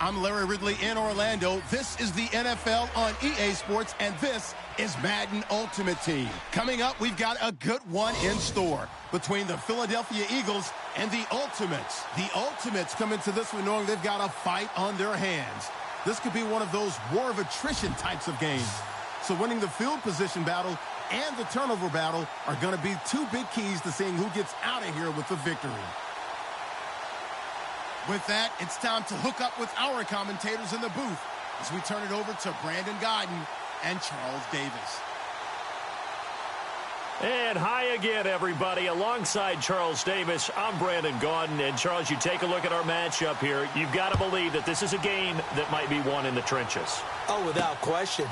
I'm Larry Ridley in Orlando. This is the NFL on EA Sports, and this is Madden Ultimate Team. Coming up, we've got a good one in store between the Philadelphia Eagles and the Ultimates. The Ultimates come into this one knowing they've got a fight on their hands. This could be one of those war of attrition types of games. So winning the field position battle and the turnover battle are going to be two big keys to seeing who gets out of here with the victory. With that, it's time to hook up with our commentators in the booth as we turn it over to Brandon Gaudin and Charles Davis. And hi again, everybody. Alongside Charles Davis, I'm Brandon Gaudin. And, Charles, you take a look at our matchup here. You've got to believe that this is a game that might be won in the trenches. Oh, without question.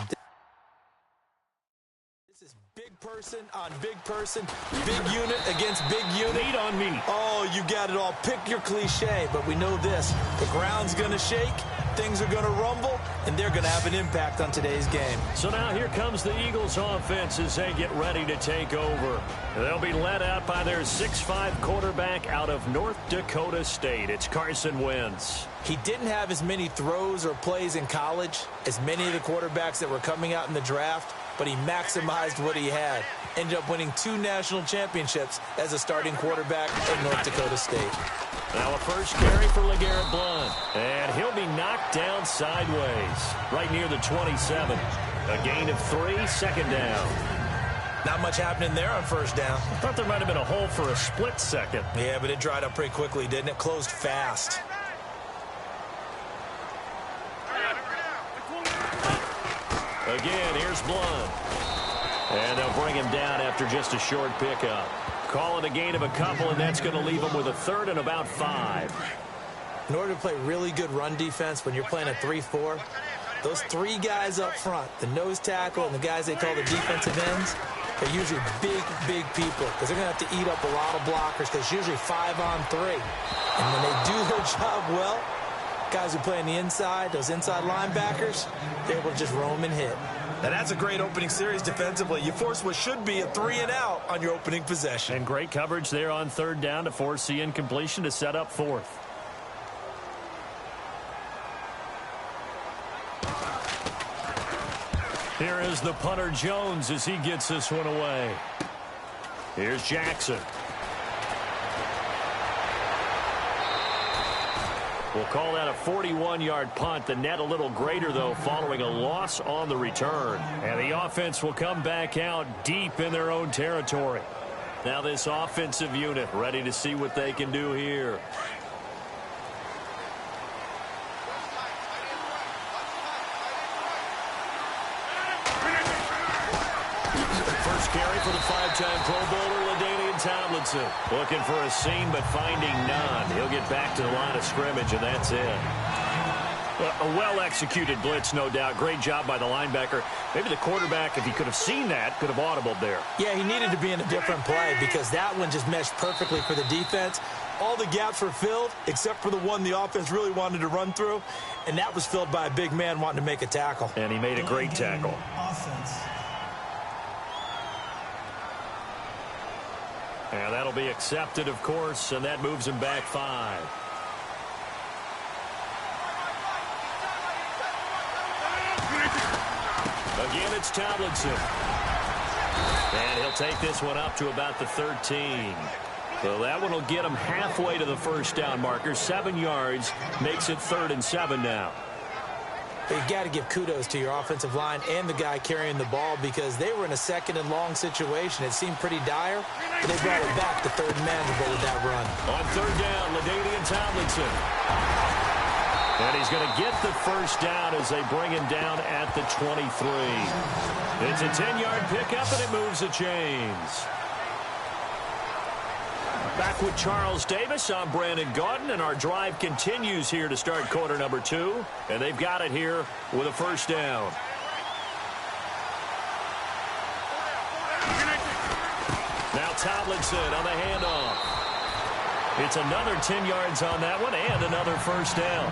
This is big person on big person, big unit against big unit. Meat on meat. Oh, you got it all. Pick your cliche, but we know this. The ground's going to shake, things are going to rumble, and they're going to have an impact on today's game. So now here comes the Eagles offense as they get ready to take over. They'll be led out by their 6'5" quarterback out of North Dakota State. It's Carson Wentz. He didn't have as many throws or plays in college as many of the quarterbacks that were coming out in the draft, but he maximized what he had. Ended up winning 2 national championships as a starting quarterback at North Dakota State. Now a first carry for LeGarrette Blount. And he'll be knocked down sideways, right near the 27. A gain of 3, second down. Not much happening there on first down. I thought there might have been a hole for a split second. Yeah, but it dried up pretty quickly, didn't it? Closed fast. Again, here's Blount. And they'll bring him down after just a short pickup. Call it a gain of a couple, and that's going to leave him with a third and about 5. In order to play really good run defense when you're playing a 3-4, those 3 guys up front, the nose tackle and the guys they call the defensive ends, are usually big people because they're going to have to eat up a lot of blockers because it's usually 5-on-3. And when they do their job well, guys who play on the inside, those inside linebackers, they're able to just roam and hit. Now that's a great opening series defensively. You force what should be a 3-and-out on your opening possession. And great coverage there on third down to force the incompletion to set up fourth. Here is the punter Jones as he gets this one away. Here's Jackson. We'll call that a 41-yard punt. The net a little greater, though, following a loss on the return. And the offense will come back out deep in their own territory. Now this offensive unit ready to see what they can do here. First carry for the 5-time Pro Bowler, Tomlinson. Looking for a seam, but finding none. He'll get back to the line of scrimmage, and that's it. Well, a well-executed blitz, no doubt. Great job by the linebacker. Maybe the quarterback, if he could have seen that, could have audibled there. Yeah, he needed to be in a different play because that one just meshed perfectly for the defense. All the gaps were filled except for the one the offense really wanted to run through, and that was filled by a big man wanting to make a tackle. And he made a great tackle. Offense. And that'll be accepted, of course, and that moves him back 5. Again, it's Tomlinson. And he'll take this one up to about the 13. So that one will get him halfway to the first down marker. 7 yards makes it 3rd and 7 now. You've got to give kudos to your offensive line and the guy carrying the ball because they were in a 2nd and long situation. It seemed pretty dire, but they brought it back to 3rd and manageable with that run. On 3rd down, LaDainian Tomlinson. And he's going to get the first down as they bring him down at the 23. It's a 10-yard pickup, and it moves the chains. Back with Charles Davis. I'm Brandon Gaudin, and our drive continues here to start quarter number 2. And they've got it here with a first down. Now Tomlinson on the handoff. It's another 10 yards on that one and another first down.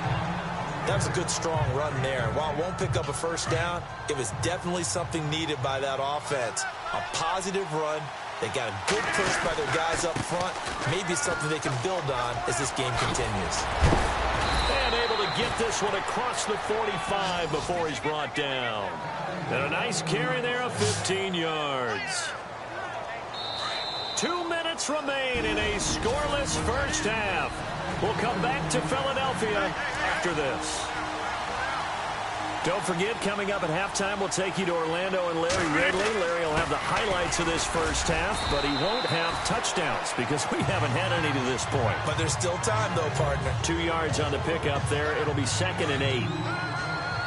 That was a good, strong run there. While it won't pick up a first down, it was definitely something needed by that offense. A positive run. They got a good push by their guys up front. Maybe something they can build on as this game continues. And able to get this one across the 45 before he's brought down. And a nice carry there of 15 yards. 2 minutes remain in a scoreless first half. We'll come back to Philadelphia after this. Don't forget, coming up at halftime, we'll take you to Orlando and Larry Ridley. Larry will have the highlights of this first half, but he won't have touchdowns because we haven't had any to this point. But there's still time, though, partner. 2 yards on the pickup there. It'll be 2nd and 8.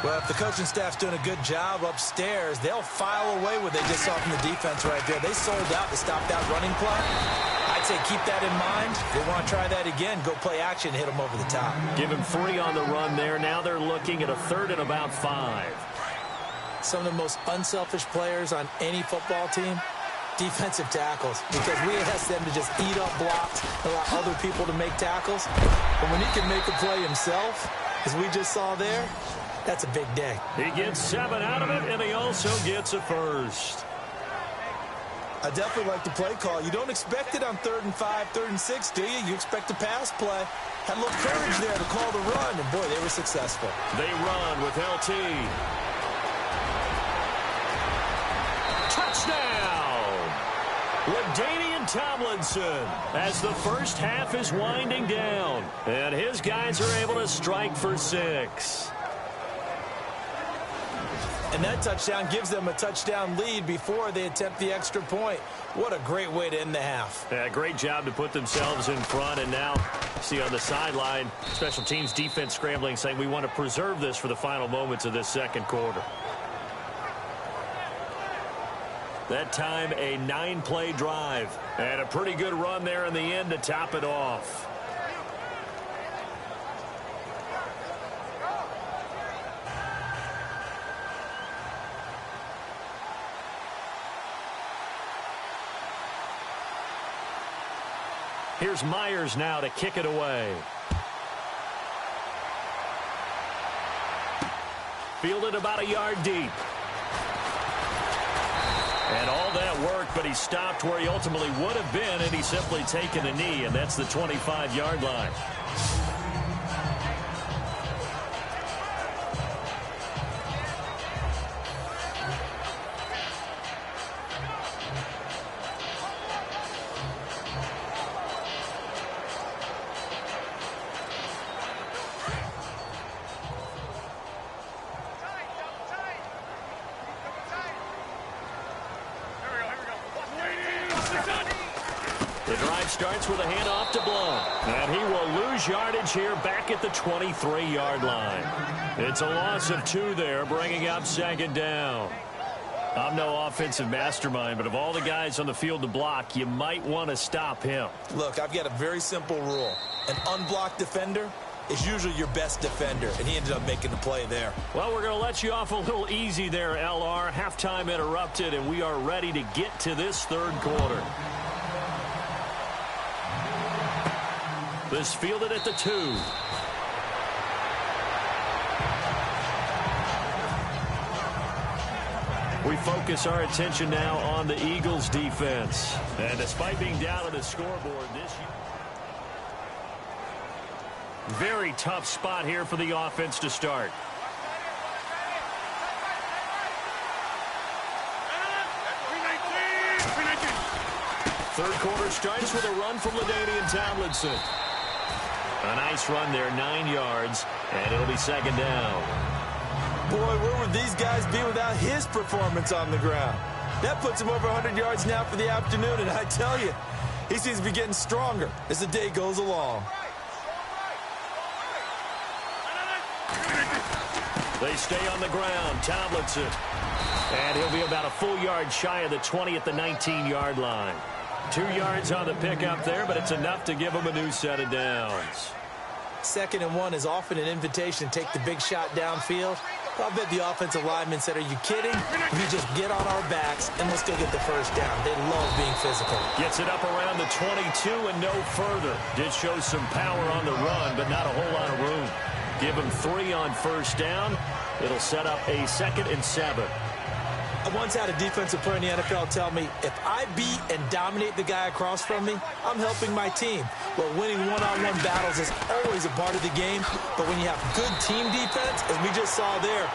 Well, if the coaching staff's doing a good job upstairs, they'll file away what they just saw from the defense right there. They sold out to stop that running play. I'd say keep that in mind. If they want to try that again, go play action, hit them over the top. Give him 3 on the run there. Now they're looking at a 3rd and about 5. Some of the most unselfish players on any football team, defensive tackles, because we ask them to just eat up blocks, allow other people to make tackles. But when he can make a play himself, as we just saw there, that's a big day. He gets 7 out of it, and he also gets a first. I definitely like the play call. You don't expect it on 3rd and 5, 3rd and 6, do you? You expect a pass play. Had a little courage there to call the run, and boy, they were successful. They run with LT. Touchdown! LaDainian Tomlinson as the first half is winding down, and his guys are able to strike for 6. And that touchdown gives them a touchdown lead before they attempt the extra point. What a great way to end the half. Yeah, great job to put themselves in front. And now, see on the sideline, special teams defense scrambling, saying we want to preserve this for the final moments of this second quarter. That time, a 9-play drive. And a pretty good run there in the end to top it off. Here's Myers now to kick it away. Fielded about a yard deep. And all that work, but he stopped where he ultimately would have been, and he's simply taken a knee, and that's the 25-yard line. The drive starts with a handoff to Blount. And he will lose yardage here back at the 23-yard line. It's a loss of 2 there, bringing up 2nd down. I'm no offensive mastermind, but of all the guys on the field to block, you might want to stop him. Look, I've got a very simple rule. An unblocked defender is usually your best defender, and he ended up making the play there. Well, we're going to let you off a little easy there, LR. Halftime interrupted, and we are ready to get to this 3rd quarter. This fielded at the 2. We focus our attention now on the Eagles' defense. And despite being down on the scoreboard this year, very tough spot here for the offense to start. Third quarter starts with a run from LaDainian Tomlinson. A nice run there, 9 yards, and it'll be 2nd down. Boy, where would these guys be without his performance on the ground? That puts him over 100 yards now for the afternoon, and I tell you, he seems to be getting stronger as the day goes along. They stay on the ground, Tomlinson. And he'll be about a full yard shy of the 20 at the 19-yard line. 2 yards on the pickup there, but it's enough to give him a new set of downs. 2nd and 1 is often an invitation to take the big shot downfield. I'll bet the offensive linemen said, are you kidding? You just get on our backs and let's go get the first down. They love being physical. Gets it up around the 22 and no further. Did show some power on the run, but not a whole lot of room. Give him 3 on first down. It'll set up a 2nd and 7. I once had a defensive player in the NFL tell me, if I beat and dominate the guy across from me, I'm helping my team. Well, winning one-on-one battles is always a part of the game, but when you have good team defense, as we just saw there,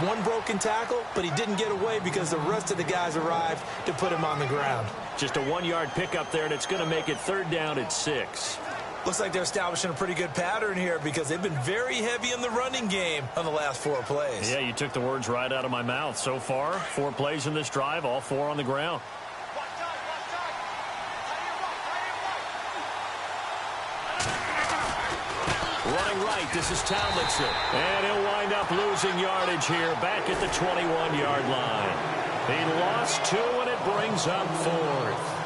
one broken tackle, but he didn't get away because the rest of the guys arrived to put him on the ground. Just a 1-yard pickup there, and it's going to make it 3rd down at 6. Looks like they're establishing a pretty good pattern here because they've been very heavy in the running game on the last 4 plays. Yeah, you took the words right out of my mouth. So far, 4 plays in this drive, all 4 on the ground. Running right, this is Tomlinson. And he'll wind up losing yardage here back at the 21-yard line. He lost 2, and it brings up 4th.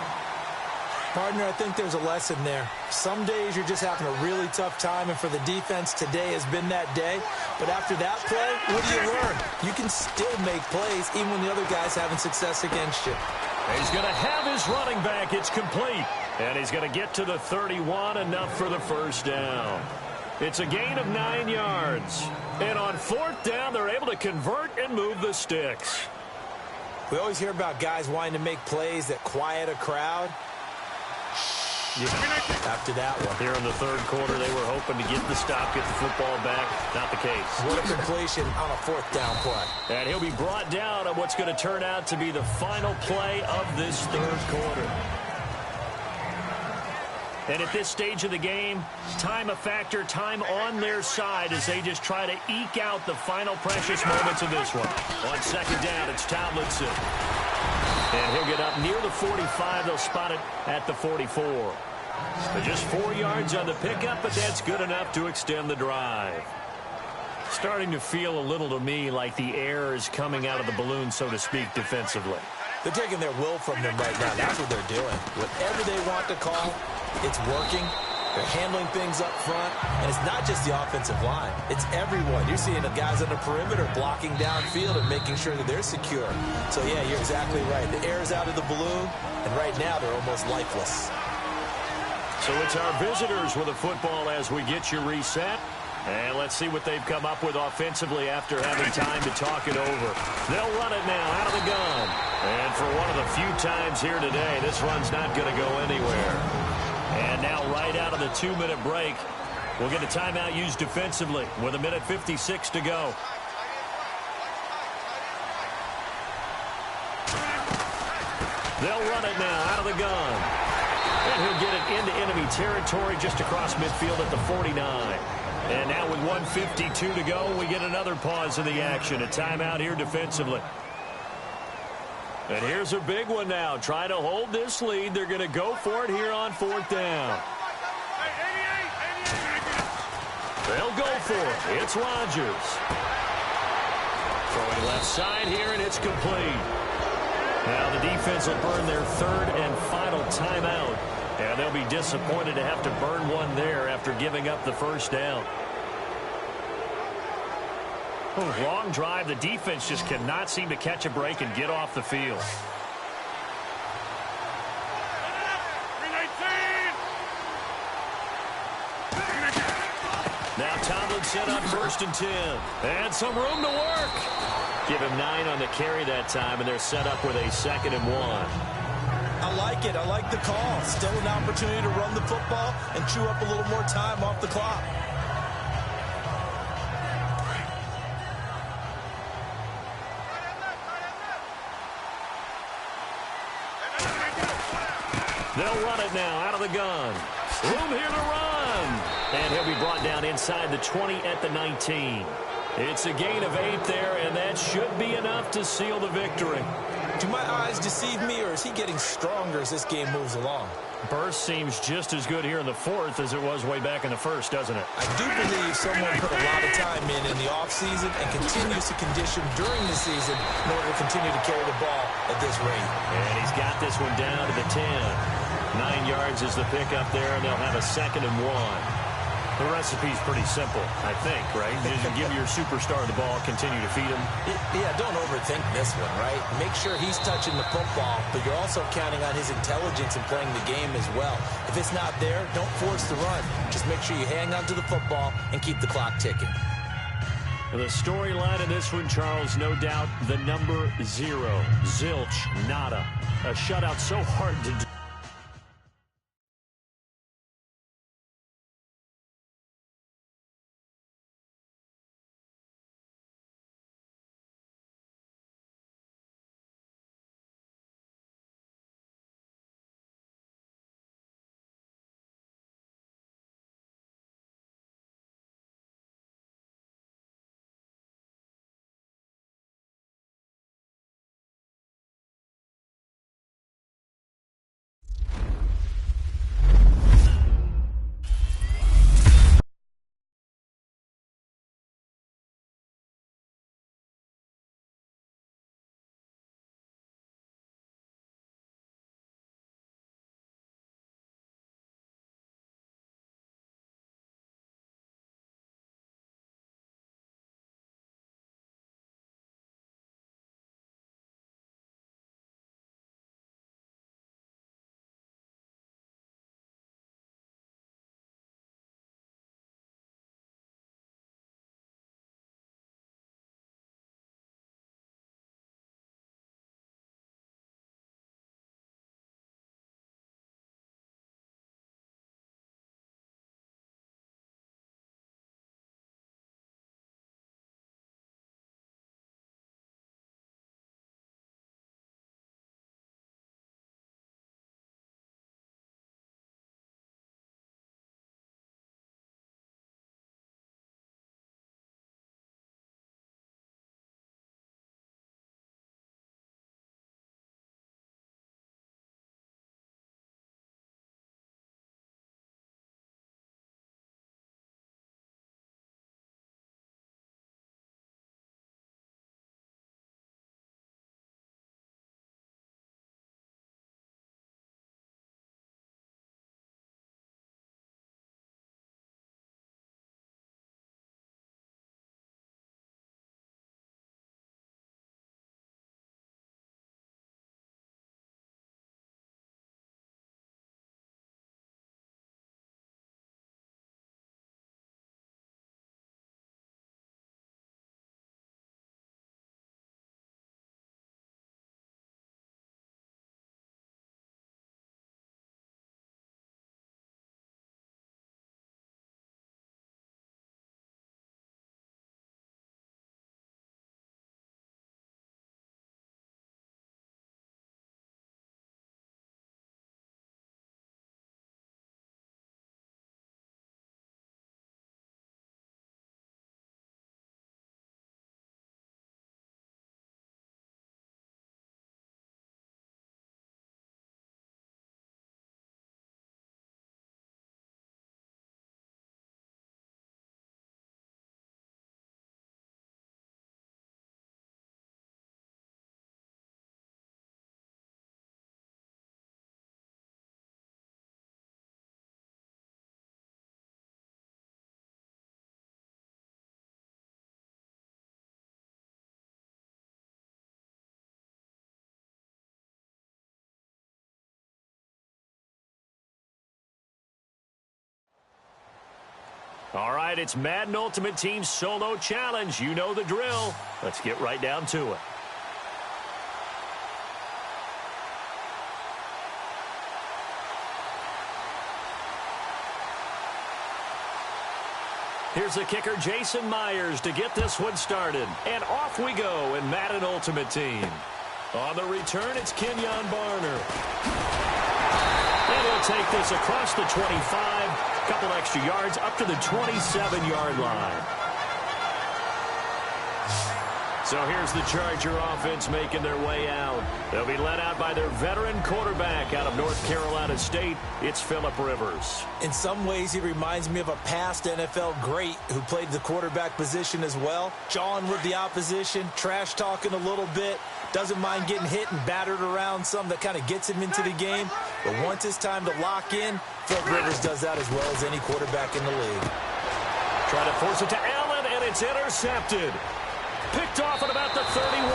Partner, I think there's a lesson there. Some days you're just having a really tough time, and for the defense, today has been that day. But after that play, what do you learn? You can still make plays even when the other guy's having success against you. He's going to have his running back. It's complete. And he's going to get to the 31, enough for the 1st down. It's a gain of 9 yards. And on 4th down, they're able to convert and move the sticks. We always hear about guys wanting to make plays that quiet a crowd. Yeah. After that one. Here in the 3rd quarter, they were hoping to get the stop, get the football back. Not the case. What a completion on a 4th down play. And he'll be brought down on what's going to turn out to be the final play of this 3rd quarter. And at this stage of the game, time a factor, time on their side as they just try to eke out the final precious moments of this one. On 2nd down, it's Tomlinson. And he'll get up near the 45. They'll spot it at the 44. But just 4 yards on the pickup, but that's good enough to extend the drive. Starting to feel a little to me like the air is coming out of the balloon, so to speak, defensively. They're taking their will from them right now. That's what they're doing. Whatever they want to call, it's working. They're handling things up front, and it's not just the offensive line. It's everyone. You're seeing the guys on the perimeter blocking downfield and making sure that they're secure. So, yeah, you're exactly right. The air's out of the balloon, and right now they're almost lifeless. So it's our visitors with a football as we get you reset. And let's see what they've come up with offensively after having time to talk it over. They'll run it now out of the gun. And for one of the few times here today, this run's not going to go anywhere. And now right out of the 2-minute break, we'll get a timeout used defensively with 1:56 to go. They'll run it now out of the gun. And he'll get it into enemy territory just across midfield at the 49. And now with 1:52 to go, we get another pause in the action. A timeout here defensively. And here's a big one now. Trying to hold this lead. They're going to go for it here on 4th down. They'll go for it. It's Rodgers. Throwing left side here, and it's complete. Now the defense will burn their 3rd and final timeout. And they'll be disappointed to have to burn one there after giving up the 1st down. Long drive. The defense just cannot seem to catch a break and get off the field. Now Tomlinson on 1st and 10. And some room to work. Give him 9 on the carry that time, and they're set up with a 2nd and 1. I like it. I like the call. Still an opportunity to run the football and chew up a little more time off the clock. They'll run it now out of the gun. Room here to run. And he'll be brought down inside the 20 at the 19. It's a gain of 8 there, and that should be enough to seal the victory. Do my eyes deceive me, or is he getting stronger as this game moves along? Burst seems just as good here in the 4th as it was way back in the 1st, doesn't it? I do believe someone put a lot of time in the offseason and continues to condition during the season in order to continue to carry the ball at this rate. And he's got this one down to the 10. 9 yards is the pickup there, and they'll have a 2nd and 1. The recipe's pretty simple, I think, right? Just give your superstar the ball, continue to feed him. Yeah, don't overthink this one, right? Make sure he's touching the football, but you're also counting on his intelligence in playing the game as well. If it's not there, don't force the run. Just make sure you hang on to the football and keep the clock ticking. The storyline in this one, Charles, no doubt the number 0. Zilch, nada. A shutout so hard to do. All right, it's Madden Ultimate Team Solo Challenge. You know the drill. Let's get right down to it. Here's the kicker, Jason Myers, to get this one started. And off we go in Madden Ultimate Team. On the return, it's Kenyon Barner. And he'll take this across the 25. Couple extra yards up to the 27-yard line. So here's the Charger offense making their way out. They'll be led out by their veteran quarterback out of North Carolina State. It's Phillip Rivers. In some ways, he reminds me of a past NFL great who played the quarterback position as well. Jawing with the opposition, trash talking a little bit. Doesn't mind getting hit and battered around some that kind of gets him into the game. But once it's time to lock in, Phillip Rivers does that as well as any quarterback in the league. Try to force it to Allen, and it's intercepted. Picked off at about the 31.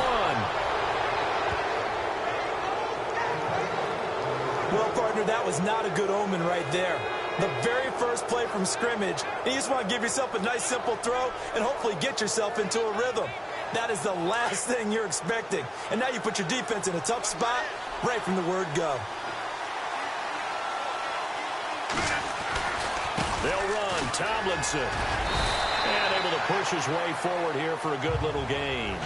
Well, partner, that was not a good omen right there. The very first play from scrimmage, you just want to give yourself a nice, simple throw and hopefully get yourself into a rhythm. That is the last thing you're expecting. And now you put your defense in a tough spot right from the word go. They'll run. Tomlinson. And able to push his way forward here for a good little gain.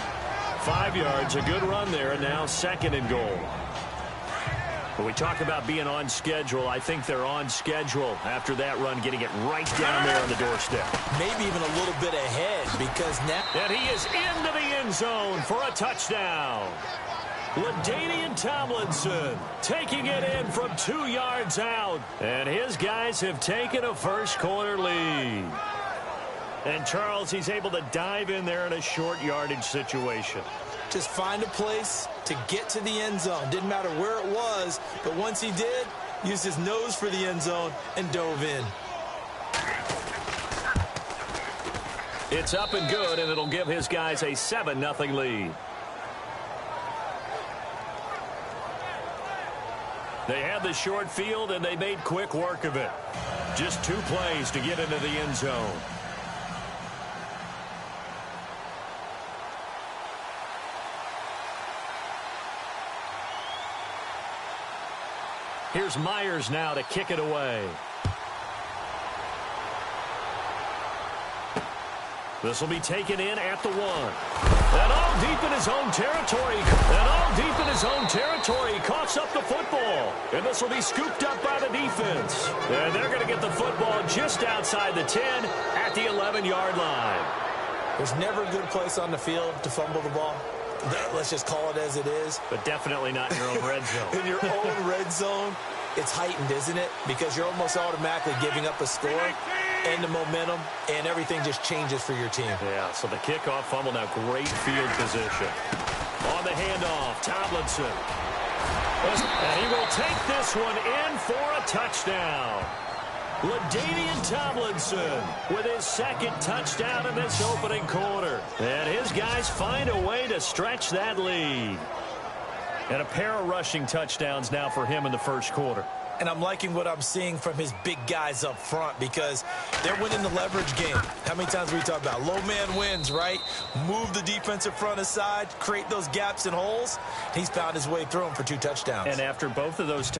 5 yards, a good run there, and now 2nd and goal. When we talk about being on schedule, I think they're on schedule after that run, getting it right down there on the doorstep. Maybe even a little bit ahead because now... And he is into the end zone for a touchdown. LaDainian Tomlinson taking it in from 2 yards out. And his guys have taken a first-quarter lead. And Charles, he's able to dive in there in a short yardage situation. Just find a place to get to the end zone. Didn't matter where it was, but once he did, used his nose for the end zone and dove in. It's up and good, and it'll give his guys a 7-0 lead. They had the short field, and they made quick work of it. Just 2 plays to get into the end zone. Here's Myers now to kick it away. This will be taken in at the 1. And all deep in his own territory. Coughs up the football. And this will be scooped up by the defense. And they're going to get the football just outside the 10 at the 11-yard line. There's never a good place on the field to fumble the ball. Let's just call it as it is. But definitely not in your own red zone. In your own red zone, it's heightened, isn't it? Because you're almost automatically giving up a score and the momentum, and everything just changes for your team. Yeah, so the kickoff fumble, now great field position. On the handoff, Tomlinson. And he will take this one in for a touchdown. LaDainian Tomlinson with his 2nd touchdown in this opening quarter. And his guys find a way to stretch that lead. And a pair of rushing touchdowns now for him in the first quarter. And I'm liking what I'm seeing from his big guys up front because they're winning the leverage game. How many times we talk about low man wins, right? Move the defensive front aside, create those gaps and holes. He's found his way through them for 2 touchdowns. And after both of those